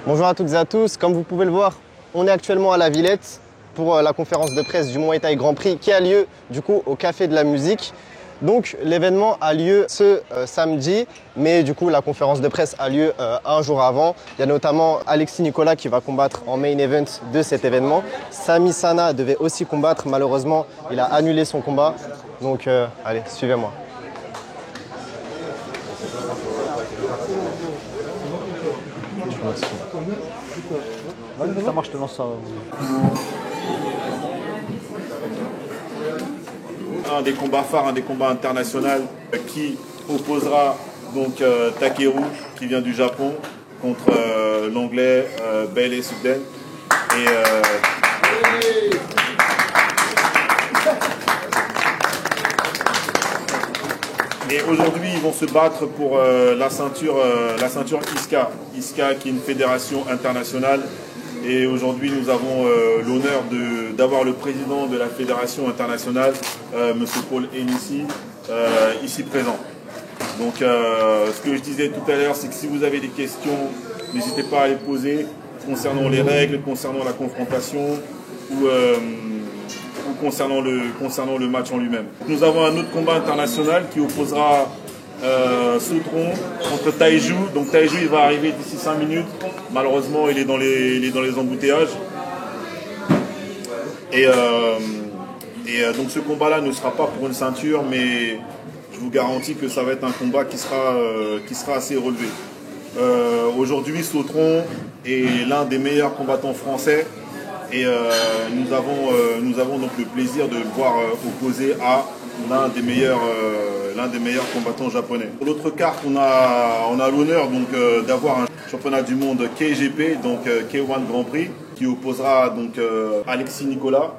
Bonjour à toutes et à tous, comme vous pouvez le voir, on est actuellement à la Villette pour la conférence de presse du Muay Thai Grand Prix qui a lieu du coup au Café de la Musique. Donc l'événement a lieu ce samedi, mais du coup la conférence de presse a lieu un jour avant. Il y a notamment Alexis Nicolas qui va combattre en main event de cet événement. Sami Sana devait aussi combattre, malheureusement il a annulé son combat. Donc allez, suivez-moi. Ça marche, je te lance ça. Un des combats phares, un des combats internationaux qui opposera donc Takeru qui vient du Japon contre l'anglais Bailey Sugden. Et aujourd'hui, ils vont se battre pour la ceinture ISCA. ISCA qui est une fédération internationale. Et aujourd'hui, nous avons l'honneur d'avoir le président de la fédération internationale, M. Paul Hénissi, ici présent. Donc, ce que je disais tout à l'heure, c'est que si vous avez des questions, n'hésitez pas à les poser concernant les règles, concernant la confrontation ou concernant le match en lui-même. Nous avons un autre combat international qui opposera Sautron contre Taiju. Donc Taiju il va arriver d'ici 5 minutes. Malheureusement il est dans les embouteillages. Et donc ce combat là ne sera pas pour une ceinture, mais je vous garantis que ça va être un combat qui sera assez relevé. Aujourd'hui Sautron est l'un des meilleurs combattants français. Et nous avons donc le plaisir de le voir opposé à l'un des meilleurs combattants japonais. Pour l'autre carte, on a l'honneur donc d'avoir un championnat du monde KGP, donc K1 Grand Prix, qui opposera donc Alexis Nicolas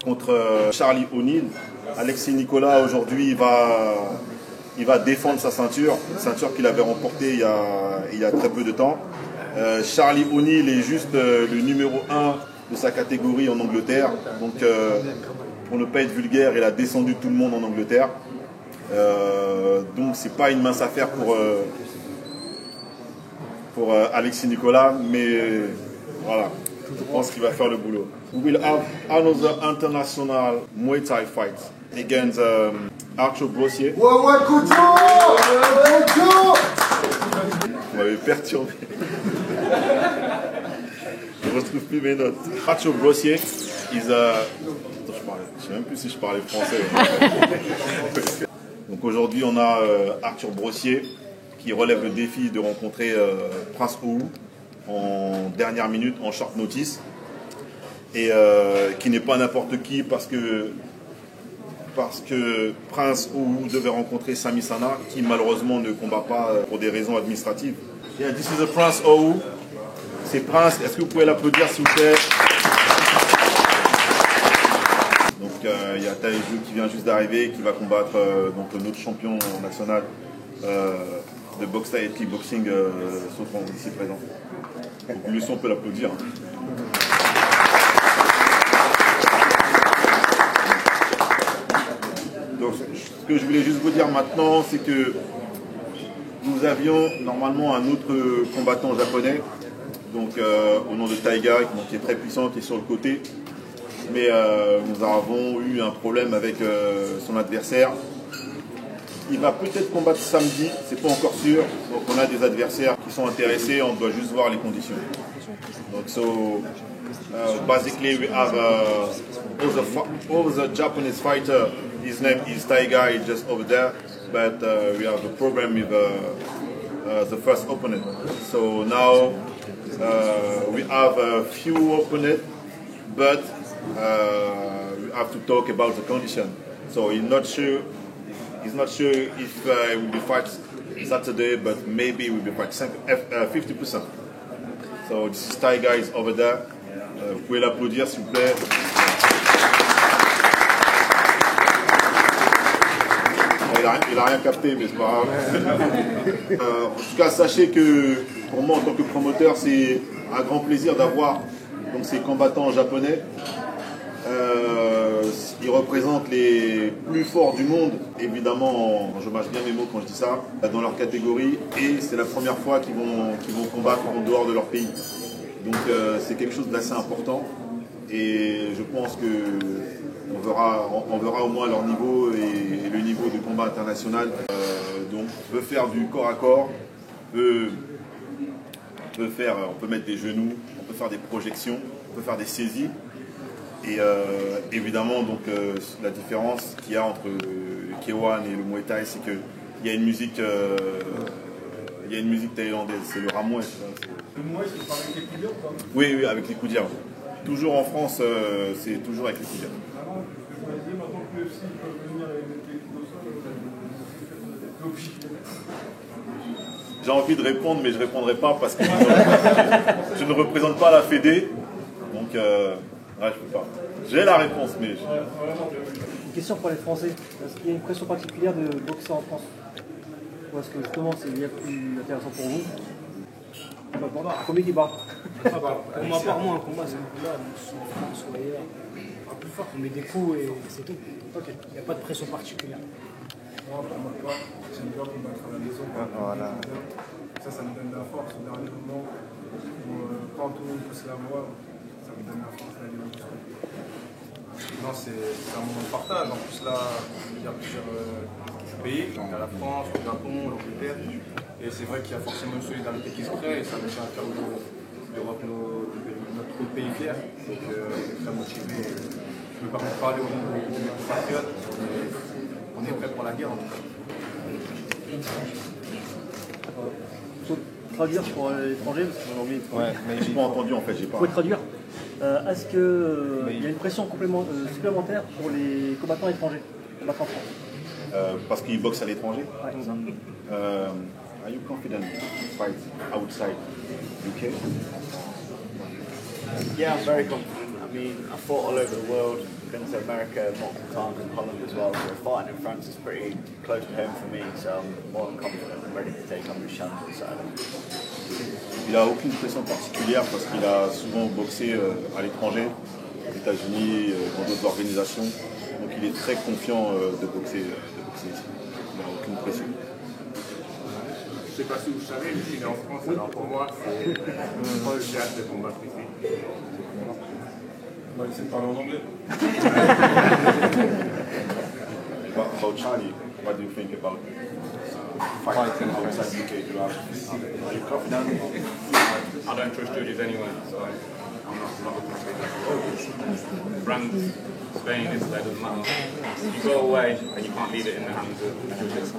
contre Charlie O'Neill. Alexis Nicolas aujourd'hui il va défendre sa ceinture, une ceinture qu'il avait remportée il y a très peu de temps. Charlie O'Neill est juste le numéro 1 de sa catégorie en Angleterre. Donc pour ne pas être vulgaire, il a descendu tout le monde en Angleterre. Donc c'est pas une mince affaire pour Alexis Nicolas, mais voilà, je pense qu'il va faire le boulot. We will have another international Muay Thai fight against Arthur Brossier. Vous m'avez perturbé. Je ne retrouve plus mes notes. Arthur Brossier is a... Je ne sais même plus si je parlais français. Donc aujourd'hui, on a Arthur Brossier qui relève le défi de rencontrer Prince Owu en dernière minute, en short notice. Et qui n'est pas n'importe qui parce que Prince Owu devait rencontrer Sami Sana qui malheureusement ne combat pas pour des raisons administratives. Yeah, this is a Prince Owu. C'est Prince, est-ce que vous pouvez l'applaudir s'il vous plaît? Donc il y a Taiju qui vient juste d'arriver, qui va combattre donc notre champion national de boxe thaï et kickboxing, Sautron, ici présent. Donc lui aussi on peut l'applaudir. Donc ce que je voulais juste vous dire maintenant, c'est que nous avions normalement un autre combattant japonais, donc au nom de Taiga, qui est très puissant, qui est sur le côté. Mais nous avons eu un problème avec son adversaire. Il va peut-être combattre samedi, c'est pas encore sûr. Donc on a des adversaires qui sont intéressés, on doit juste voir les conditions. Donc basically we have all the Japanese fighter. His name is Taiga, he's just over there. But we have a problem with the first opponent. So now we have a few opponents, but we have to talk about the condition. So he's not sure if he will be fight Saturday, but maybe he will be fight 50%. So this is Thai guys over there. Vous pouvez l'applaudir s'il vous plaît. Il a rien capté, mais c'est pas grave. En tout cas, sachez que pour moi, en tant que promoteur, c'est un grand plaisir d'avoir ces combattants japonais. Ils représentent les plus forts du monde, évidemment, je mâche bien mes mots quand je dis ça, dans leur catégorie, et c'est la première fois qu'ils vont combattre en dehors de leur pays. Donc c'est quelque chose d'assez important et je pense que on verra au moins leur niveau et le niveau du combat international. Donc on peut faire du corps à corps, on peut mettre des genoux, on peut faire des projections, on peut faire des saisies. Et évidemment, donc, la différence qu'il y a entre le K1 et le Muay Thai, c'est qu'il y a une musique thaïlandaise, c'est le ramoué. Le Muay, c'est pas avec les coudières ou pas? Oui, oui, avec les coudières. Toujours en France, c'est toujours avec les coudières. Maintenant que le UFC peut venir et mettre les coups au sol, J'ai envie de répondre, mais je ne répondrai pas parce que je ne représente pas la Fédé. Donc, je peux pas. J'ai la réponse, mais... Une question pour les Français. Est-ce qu'il y a une pression particulière de boxer en France? Ou est-ce que justement c'est bien plus intéressant pour vous? Combien qui bat? Pour ma part, moi, un combat, c'est un combat, soit en France ou ailleurs. Un plus fort, on met des coups et c'est tout. Il n'y a pas de pression particulière. moi, pour ma part, j'aime bien combattre à la maison. Voilà. Ça me donne de la force au dernier moment. Quand tout le monde pousse la voix, ça me donne la force d'aller au bout. Non, c'est un moment de partage. En plus, là, il y a plusieurs pays. Il y a la France, le Japon, l'Angleterre. Et c'est vrai qu'il y a forcément une solidarité qui se crée et ça me tient à cœur de rendre notre pays fier. Donc, très motivé. Je ne peux pas parler au nom de mes compatriotes. On est prêt pour la guerre en tout cas. Faut traduire pour l'étranger parce qu'en anglais. Ouais, mais J'ai pas entendu en fait, j'ai pas. Vous pouvez traduire. Est-ce qu'il y a une pression supplémentaire pour les combattants étrangers, combattants en France? Parce qu'ils boxent à l'étranger. Ouais. Are you confident to fight outside UK? Yeah, I'm very confident. I mean, I fought all over the world, been to America multiple times and Holland as well, so fighting in France is pretty close to home for me, so I'm more than confident and ready to take on this challenge on Saturday. Il n'a aucune pression particulière parce qu'il a souvent boxé à l'étranger, aux États-Unis, dans d'autres organisations. Donc il est très confiant de boxer ici. Il n'a aucune pression. Je ne sais pas si vous savez, mais il est en France, alors pour moi, c'est pas le théâtre de combattre ici. On va essayer de parler en anglais. About Charlie, what do you think about fighting outside UK? Are you confident? I don't trust judges anyway, so I'm not going to say that. France, Spain, Italy, doesn't matter. You go away and you can't leave it in the hands of the judges.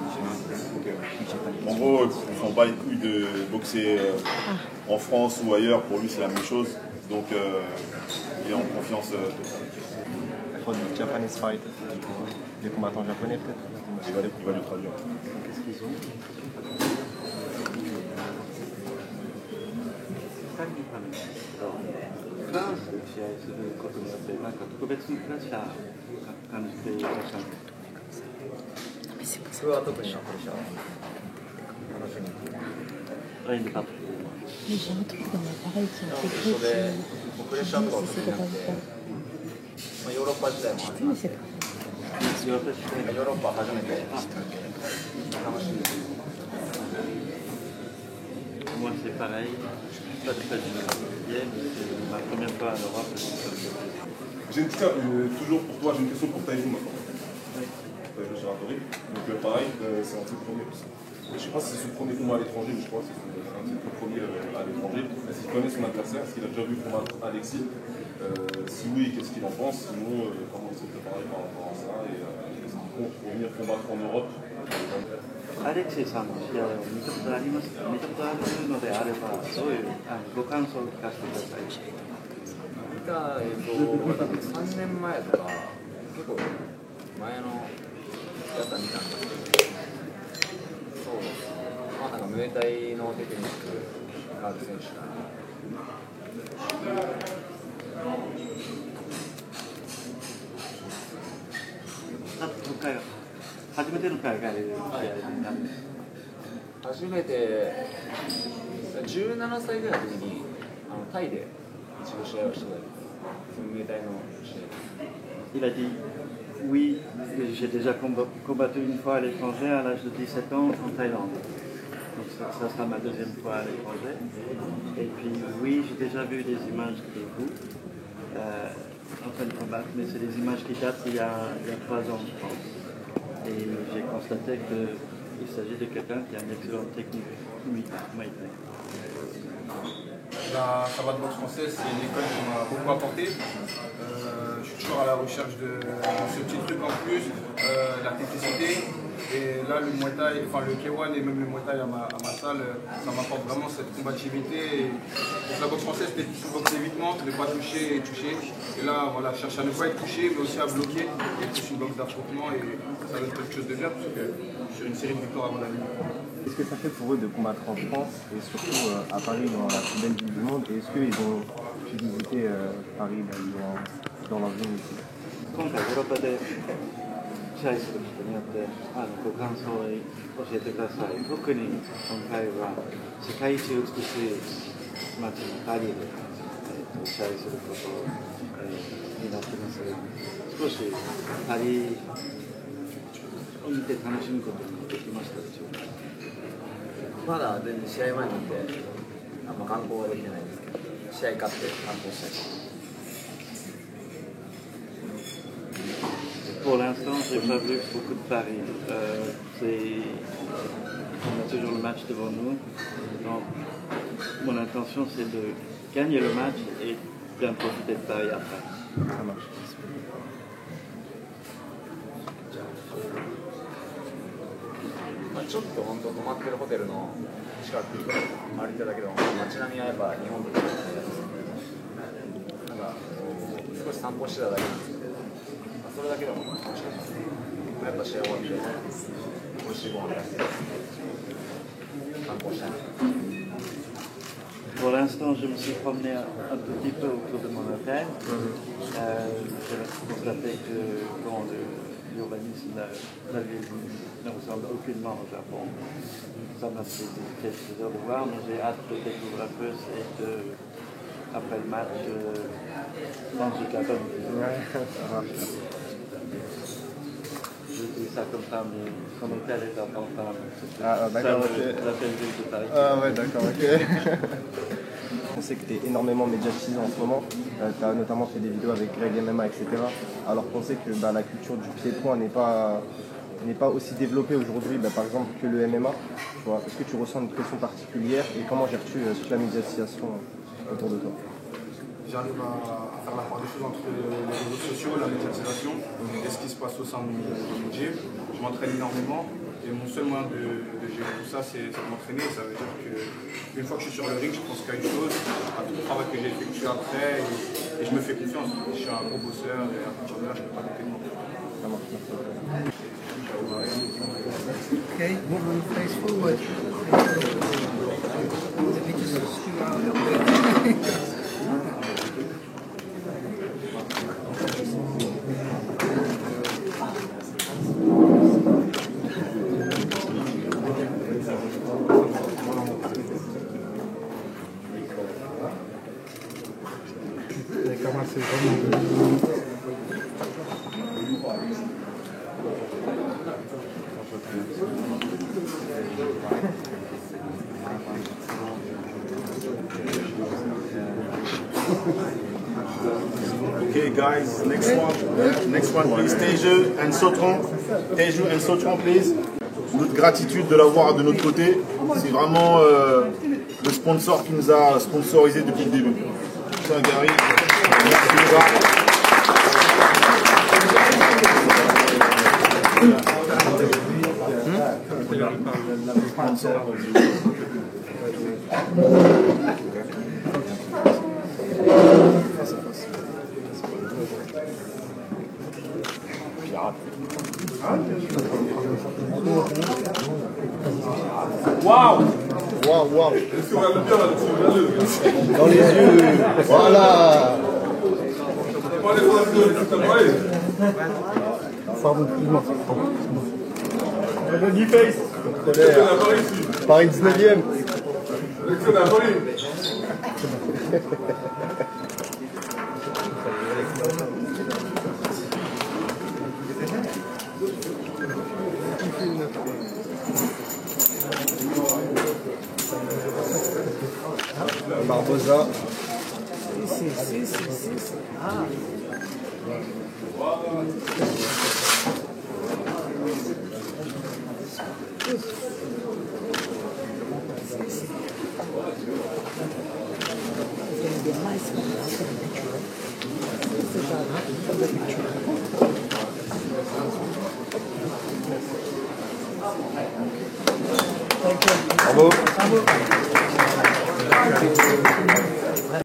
En gros, ils ne font pas les couilles de boxer en France ou ailleurs, pour lui c'est la même chose. Donc il est en confiance totale. For the Japanese fight, les combattants japonais peut-être. Il va lui traduire. Mais j'ai un truc dans l'appareil qui me fait trop que c'est pas vrai. ヨーロッパ時代もありますけど、ヨーロッパ初めて楽しんで Moi c'est pareil, pas très bien, mais c'est ma première fois à l'Europe. J'ai une question, toujours pour toi, j'ai une question pour Taïfou maintenant. Je suis ratori. Donc pareil, c'est un de ses premiers. Je ne sais pas si c'est son premier combat à l'étranger, mais je crois que c'est un de ses tout premiers à l'étranger. Est-ce qu'il connaît son adversaire? Est-ce qu'il a déjà vu combattre Alexis? Si oui, qu'est-ce qu'il en pense? Sinon, comment il s'est préparé par rapport à ça? Et est-ce qu'il compte venir combattre en Europe? アレクセイさんの試合を見たことありますか？見たことあるのであれば、どういうご感想を聞かせてください。見た映像は多分3年前とか、結構前のやつは見たんですけど、そうですね、まあなんかムエタイのテクニックがある選手だな。初めての海外で試合になる。初めて17歳ぐらいの時にタイで一度試合をしてたり、ムエタイの試合。Il a dit oui, j'ai déjà combattu une fois à l'étranger à l'âge de 17 ans en Thaïlande. Donc ça sera ma deuxième fois à l'étranger. Et puis oui, j'ai déjà vu des images de vous en train de combattre, mais c'est des images qui datent il y a 3 ans, je pense. Et j'ai constaté qu'il s'agit de quelqu'un qui a une excellente technique. Oui, La savate boxe française, c'est une école qui m'a beaucoup apporté. Je suis toujours à la recherche de ce petit truc en plus, la technicité. Et là, le Muay Thai, enfin le K1 et même le Muay Thai à ma salle, ça m'apporte vraiment cette combativité. Donc, la boxe française, c'était plus une boxe d'évitement, ne pas toucher et toucher. Et là, voilà, je cherche à ne pas être touché, mais aussi à bloquer. Et plus une boxe d'affrontement et ça donne quelque chose de bien, parce que je suis une série de victoires à mon avis. Qu'est-ce que ça fait pour eux de combattre en France et surtout à Paris, dans la plus belle ville du monde? Et est-ce qu'ils ont pu visiter Paris dans leur ville ici? 今回ヨーロッパで試合することによってご感想を教えてください。特に今回は世界一美しい街のパリで試合することになってます。少しパリを見て楽しむことができましたでしょうか。まだ全然試合前なんであんま観光はできてないんですけど、試合勝って観光したいです。Pour l'instant, j'ai pas vu beaucoup de paris. On a toujours le match devant nous. Donc, mon intention, c'est de gagner le match et d'en profiter de Paris après. Ça marche. ちょっと本当泊まってるホテルの近く歩いてただけど、街並みはやっぱ日本と違うなんか少し散歩してただけなんですけど、それだけでも楽しかったですね。やっぱ試合終わって美味しいご飯食べて観光したいな。Pour l'instant, je me suis promené un tout petit peu autour de mon hôtel. J'ai constaté que l'urbanisme de la ville ne ressemble aucunement au Japon. Ça m'a fait plaisir de voir, mais j'ai hâte de découvrir plus et de, après le match, manger de la bonne vie. Je dis ça comme ça, mais son hôtel est à Pantin. Ah, d'accord, ok. La belle ville de Paris. Ah ouais, d'accord, ok. On sait que tu es énormément médiatisé en ce moment. Tu as notamment fait des vidéos avec Greg MMA, etc. Alors qu'on sait que la culture du pied-point n'est pas aussi développée aujourd'hui, par exemple, que le MMA. Est-ce que tu ressens une pression particulière et comment gères-tu toute la médiatisation autour de toi? J'arrive à faire la part des choses entre les réseaux sociaux, la médiatisation et ce qui se passe au sein de mon gym. Je m'entraîne énormément et mon seul moyen de gérer tout ça, c'est de m'entraîner. Ça veut dire qu'une fois que je suis sur le ring, je pense qu'à une chose, à tout le travail que j'ai effectué après et je me fais confiance. Je suis un gros bosseur et à partir de là, je ne peux pas douter de moi. Ça marche, merci. Okay, woman face forward. Let me just scoot out a little bit. Okay, guys, next one, please. Teju and Sotron, please. Notre gratitude de l'avoir de notre côté. C'est vraiment le sponsor qui nous a sponsorisé depuis le début. Tiens, Gary. Waouh! Waouh, waouh! Dans les yeux! Voilà! Pardon, excuse-moi. Face! Paris 19e! Barbosa. Ah. Bravo. Bravo.